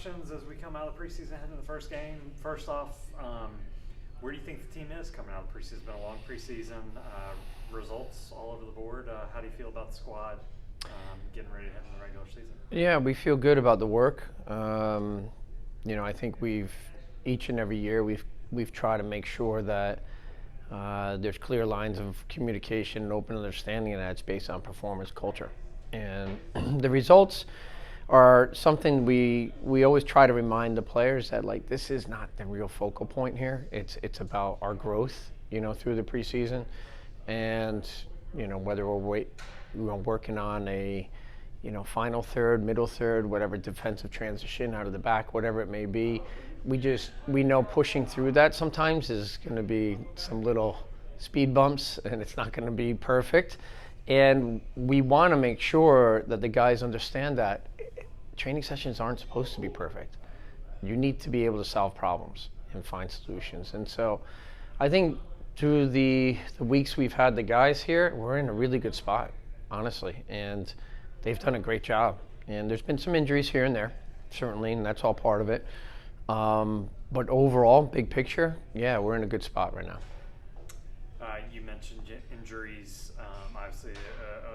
questions as we come out of the preseason ahead of the first game. First off, where do you think the team is coming out of the preseason? It's been a long preseason, results all over the board. How do you feel about the squad getting ready to head in the regular season? Yeah, we feel good about the work. I think each and every year we've tried to make sure that there's clear lines of communication and open understanding, and that's based on performance culture. And the results are something we always try to remind the players that, like, this is not the real focal point here. It's about our growth, through the preseason, and whether we're working on a final third, middle third, whatever defensive transition out of the back, whatever it may be. We know pushing through that sometimes is going to be some little speed bumps, and it's not going to be perfect. And we want to make sure that the guys understand that training sessions aren't supposed to be perfect. You need to be able to solve problems and find solutions. And so I think through the weeks we've had the guys here, we're in a really good spot, honestly. And they've done a great job. And there's been some injuries here and there, certainly, and that's all part of it. But overall, big picture, yeah, we're in a good spot right now. You mentioned injuries, obviously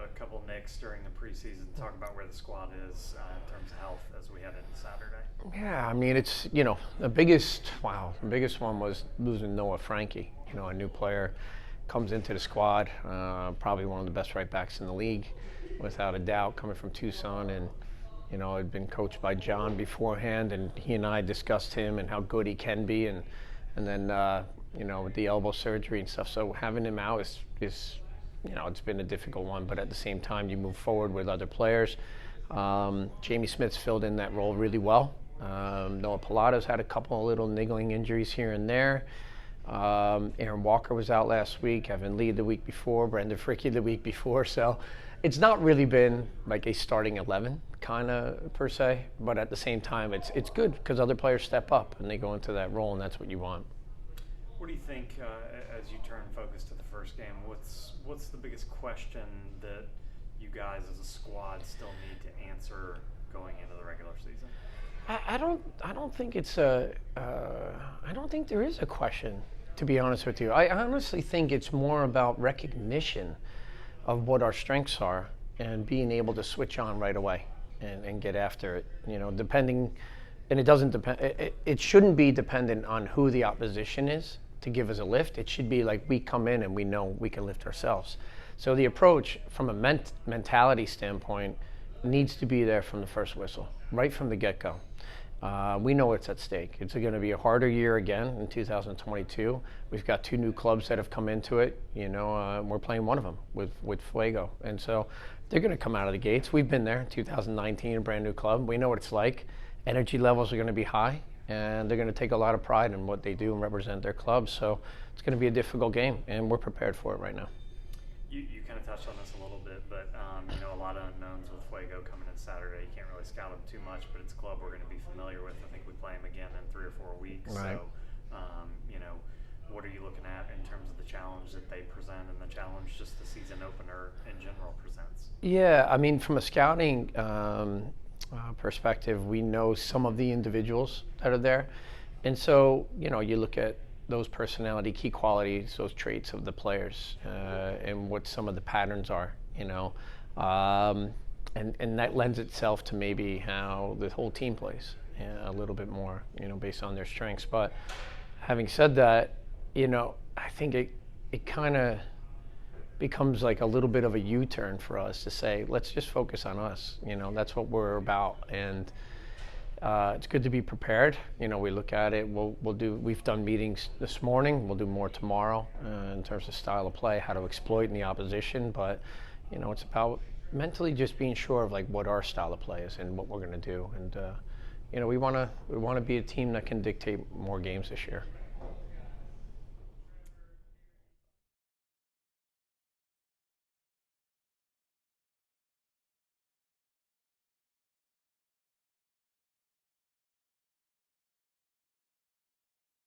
a couple nicks during the preseason. Talk about where the squad is in terms of health as we head into Saturday. Yeah, I mean, it's, the biggest one was losing Noah Frankie, a new player comes into the squad, probably one of the best right backs in the league, without a doubt, coming from Tucson. And I'd been coached by John beforehand, and he and I discussed him and how good he can be, and then with the elbow surgery and stuff. So having him out is it's been a difficult one, but at the same time, you move forward with other players. Jamie Smith's filled in that role really well. Noah Pilatos had a couple of little niggling injuries here and there. Aaron Walker was out last week, Evan Lee the week before, Brendan Fricky the week before. So it's not really been like a starting 11 kind of per se, but at the same time, it's good because other players step up and they go into that role, and that's what you want. What do you think as you turn focus to the first game? What's the biggest question that you guys as a squad still need to answer going into the regular season? I don't think I don't think there is a question, to be honest with you. I honestly think it's more about recognition of what our strengths are and being able to switch on right away and get after it. Depending, and it doesn't depend. It shouldn't be dependent on who the opposition is to give us a lift. It should be like we come in and we know we can lift ourselves. So the approach from a mentality standpoint needs to be there from the first whistle, right from the get-go. We know it's at stake. It's going to be a harder year again in 2022. We've got 2 new clubs that have come into it. We're playing one of them with Fuego. And so they're going to come out of the gates. We've been there in 2019, a brand new club. We know what it's like. Energy levels are going to be high, and they're going to take a lot of pride in what they do and represent their club. So it's going to be a difficult game, and we're prepared for it right now. You kind of touched on this a little bit, but a lot of unknowns with Fuego coming in Saturday. You can't really scout them too much, but it's a club we're going to be familiar with. I think we play them again in 3 or 4 weeks. Right. So, what are you looking at in terms of the challenge that they present and the challenge just the season opener in general presents? Yeah, I mean, from a scouting perspective, we know some of the individuals that are there. And so, you look at those personality, key qualities, those traits of the players, and what some of the patterns are, and that lends itself to maybe how the whole team plays a little bit more, based on their strengths. But having said that, I think it kind of becomes like a little bit of a U-turn for us to say, let's just focus on us. That's what we're about. And it's good to be prepared. We look at it. We've done meetings this morning. We'll do more tomorrow in terms of style of play, how to exploit in the opposition. But it's about mentally just being sure of like what our style of play is and what we're going to do. And we want to be a team that can dictate more games this year.